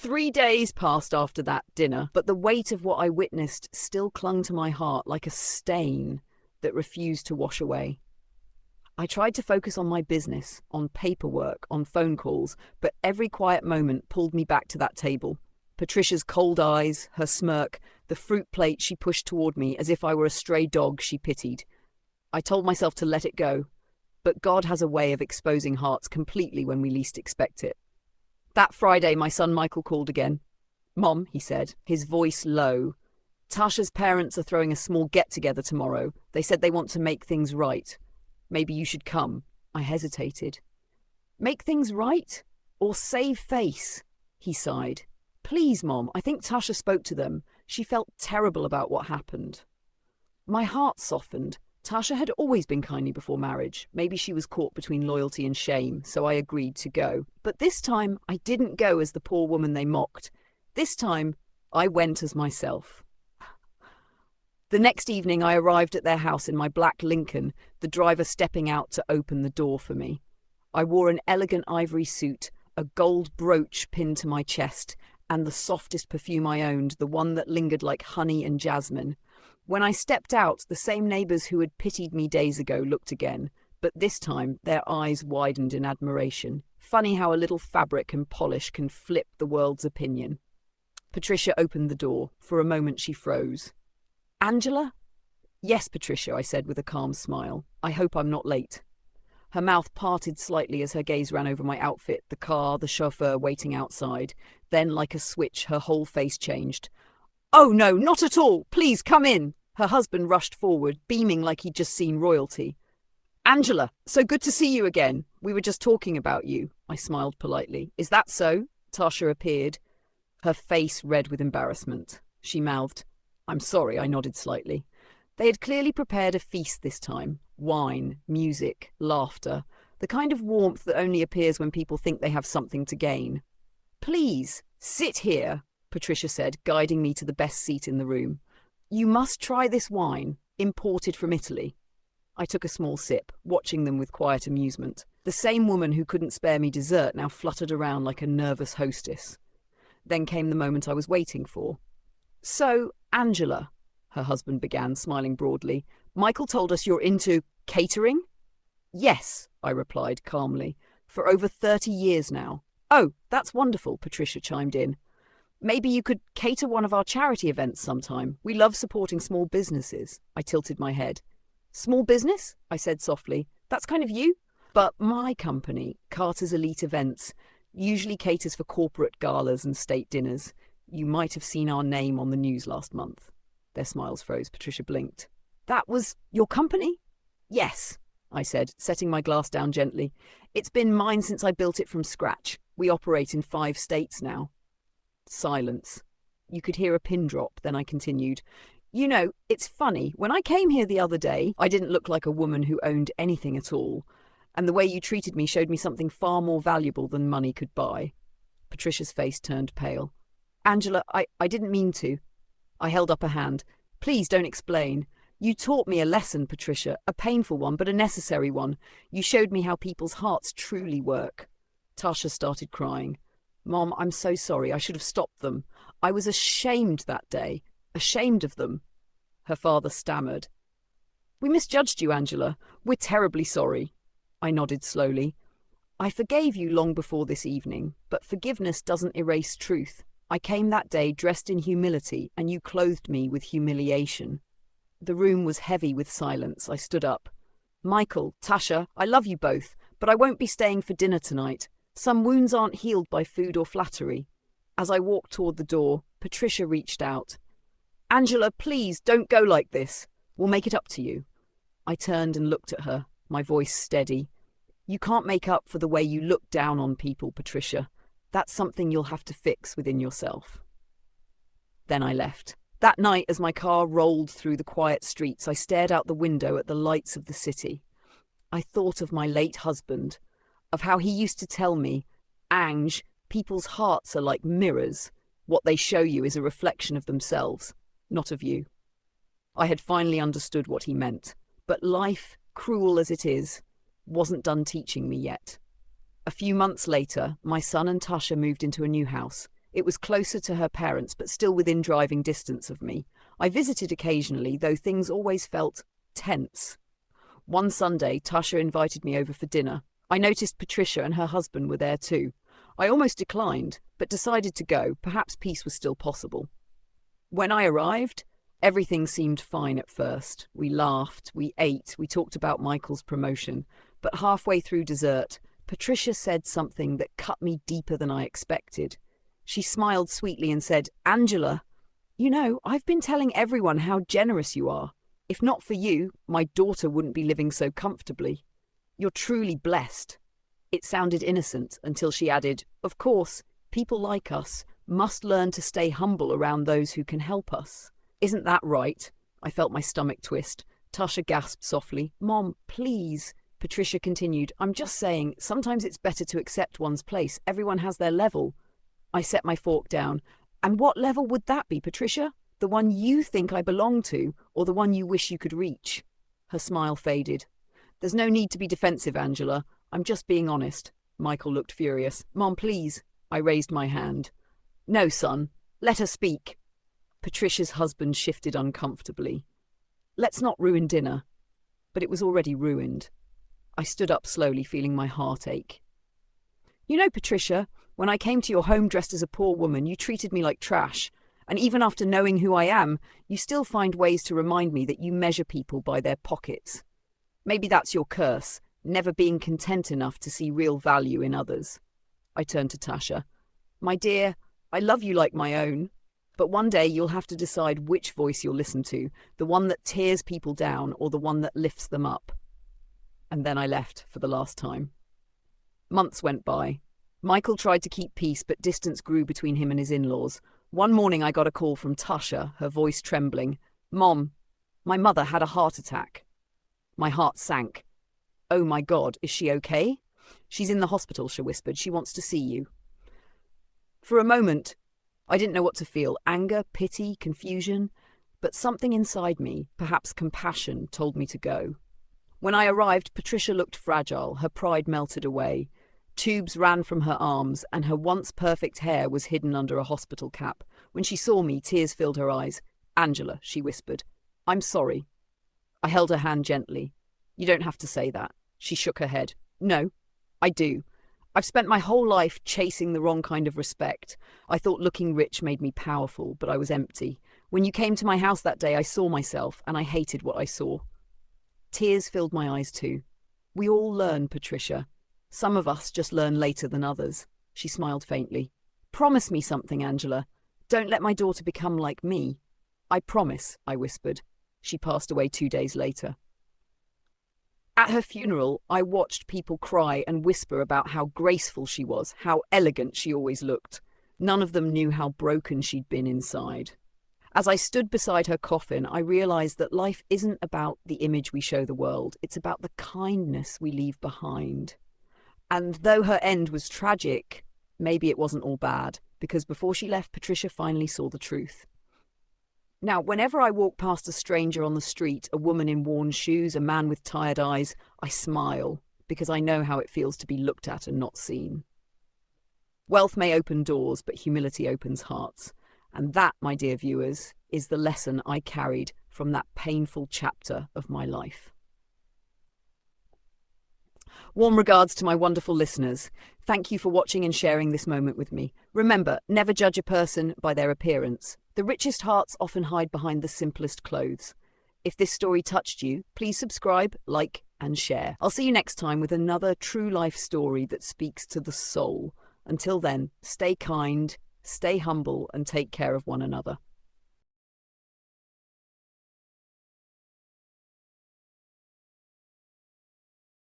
3 days passed after that dinner, but the weight of what I witnessed still clung to my heart like a stain that refused to wash away. I tried to focus on my business, on paperwork, on phone calls, but every quiet moment pulled me back to that table. Patricia's cold eyes, her smirk, the fruit plate she pushed toward me as if I were a stray dog she pitied. I told myself to let it go, but God has a way of exposing hearts completely when we least expect it. That Friday, my son Michael called again. "Mom," he said, his voice low. "Tasha's parents are throwing a small get-together tomorrow. They said they want to make things right. Maybe you should come." I hesitated. "Make things right? Or save face?" He sighed. "Please, Mom, I think Tasha spoke to them. She felt terrible about what happened." My heart softened. Tasha had always been kindly before marriage. Maybe she was caught between loyalty and shame, so I agreed to go. But this time, I didn't go as the poor woman they mocked. This time, I went as myself. The next evening, I arrived at their house in my black Lincoln, the driver stepping out to open the door for me. I wore an elegant ivory suit, a gold brooch pinned to my chest, and the softest perfume I owned, the one that lingered like honey and jasmine. When I stepped out, the same neighbours who had pitied me days ago looked again, but this time their eyes widened in admiration. Funny how a little fabric and polish can flip the world's opinion. Patricia opened the door. For a moment she froze. "Angela?" "Yes, Patricia," I said with a calm smile. "I hope I'm not late." Her mouth parted slightly as her gaze ran over my outfit, the car, the chauffeur waiting outside. Then, like a switch, her whole face changed. "Oh no, not at all! Please, come in!" Her husband rushed forward, beaming like he'd just seen royalty. "Angela, so good to see you again. We were just talking about you." I smiled politely. "Is that so?" Tasha appeared, her face red with embarrassment. She mouthed, "I'm sorry," I nodded slightly. They had clearly prepared a feast this time. Wine, music, laughter, the kind of warmth that only appears when people think they have something to gain. "Please, sit here," Patricia said, guiding me to the best seat in the room. "You must try this wine, imported from Italy." I took a small sip, watching them with quiet amusement. The same woman who couldn't spare me dessert now fluttered around like a nervous hostess. Then came the moment I was waiting for. "So, Angela," her husband began, smiling broadly, "Michael told us you're into catering?" "Yes," I replied calmly, "for over 30 years now." "Oh, that's wonderful," Patricia chimed in. "Maybe you could cater one of our charity events sometime. We love supporting small businesses." I tilted my head. "Small business?" I said softly. "That's kind of you?" "But my company, Carter's Elite Events, usually caters for corporate galas and state dinners. You might have seen our name on the news last month." Their smiles froze. Patricia blinked. "That was your company?" "Yes," I said, setting my glass down gently. "It's been mine since I built it from scratch. We operate in 5 states now." Silence. You could hear a pin drop, then I continued. "You know, it's funny. When I came here the other day, I didn't look like a woman who owned anything at all. And the way you treated me showed me something far more valuable than money could buy." Patricia's face turned pale. "Angela, I didn't mean to." I held up a hand. "Please don't explain. You taught me a lesson, Patricia, a painful one, but a necessary one. You showed me how people's hearts truly work." Tasha started crying. "Mom, I'm so sorry. I should have stopped them. I was ashamed that day. Ashamed of them." Her father stammered. "We misjudged you, Angela. We're terribly sorry." I nodded slowly. "I forgave you long before this evening, but forgiveness doesn't erase truth. I came that day dressed in humility, and you clothed me with humiliation." The room was heavy with silence. I stood up. "Michael, Tasha, I love you both, but I won't be staying for dinner tonight. Some wounds aren't healed by food or flattery." As I walked toward the door, Patricia reached out. "Angela, please don't go like this. We'll make it up to you." I turned and looked at her, my voice steady. "You can't make up for the way you look down on people, Patricia. That's something you'll have to fix within yourself." Then I left. That night, as my car rolled through the quiet streets, I stared out the window at the lights of the city. I thought of my late husband, of how he used to tell me, "Ange, people's hearts are like mirrors. What they show you is a reflection of themselves, not of you." I had finally understood what he meant, but life, cruel as it is, wasn't done teaching me yet. A few months later, my son and Tasha moved into a new house. It was closer to her parents, but still within driving distance of me. I visited occasionally, though things always felt tense. One Sunday, Tasha invited me over for dinner. I noticed Patricia and her husband were there too. I almost declined, but decided to go. Perhaps peace was still possible. When I arrived, everything seemed fine at first. We laughed, we ate, we talked about Michael's promotion. But halfway through dessert, Patricia said something that cut me deeper than I expected. She smiled sweetly and said, "Angela, you know, I've been telling everyone how generous you are. If not for you, my daughter wouldn't be living so comfortably. You're truly blessed." It sounded innocent until she added, "Of course, people like us must learn to stay humble around those who can help us." "Isn't that right?" I felt my stomach twist. Tasha gasped softly. "Mom, please." Patricia continued, "I'm just saying, sometimes it's better to accept one's place. Everyone has their level." I set my fork down. "And what level would that be, Patricia? The one you think I belong to, or the one you wish you could reach?" Her smile faded. "There's no need to be defensive, Angela. I'm just being honest." Michael looked furious. "Mom, please." I raised my hand. "No, son. Let her speak." Patricia's husband shifted uncomfortably. "Let's not ruin dinner." But it was already ruined. I stood up slowly, feeling my heart ache. "You know, Patricia, when I came to your home dressed as a poor woman, you treated me like trash. And even after knowing who I am, you still find ways to remind me that you measure people by their pockets. Maybe that's your curse, never being content enough to see real value in others." I turned to Tasha. "My dear, I love you like my own. But one day you'll have to decide which voice you'll listen to, the one that tears people down or the one that lifts them up." And then I left for the last time. Months went by. Michael tried to keep peace, but distance grew between him and his in-laws. One morning I got a call from Tasha, her voice trembling. "Mom, my mother had a heart attack." My heart sank. "Oh my God, is she okay?" "She's in the hospital," she whispered. "She wants to see you." For a moment, I didn't know what to feel. Anger, pity, confusion. But something inside me, perhaps compassion, told me to go. When I arrived, Patricia looked fragile. Her pride melted away. Tubes ran from her arms, and her once perfect hair was hidden under a hospital cap. When she saw me, tears filled her eyes. "Angela," she whispered, "I'm sorry." I held her hand gently. "You don't have to say that." She shook her head. "No, I do. I've spent my whole life chasing the wrong kind of respect. I thought looking rich made me powerful, but I was empty. When you came to my house that day, I saw myself, and I hated what I saw." Tears filled my eyes too. "We all learn, Patricia. Some of us just learn later than others." She smiled faintly. "Promise me something, Angela. Don't let my daughter become like me." "I promise," I whispered. She passed away 2 days later. At her funeral, I watched people cry and whisper about how graceful she was, how elegant she always looked. None of them knew how broken she'd been inside. As I stood beside her coffin, I realized that life isn't about the image we show the world. It's about the kindness we leave behind. And though her end was tragic, maybe it wasn't all bad, because before she left, Patricia finally saw the truth. Now, whenever I walk past a stranger on the street, a woman in worn shoes, a man with tired eyes, I smile, because I know how it feels to be looked at and not seen. Wealth may open doors, but humility opens hearts. And that, my dear viewers, is the lesson I carried from that painful chapter of my life. Warm regards to my wonderful listeners. Thank you for watching and sharing this moment with me. Remember, never judge a person by their appearance. The richest hearts often hide behind the simplest clothes. If this story touched you, please subscribe, like, and share. I'll see you next time with another true life story that speaks to the soul. Until then, stay kind, stay humble, and take care of one another.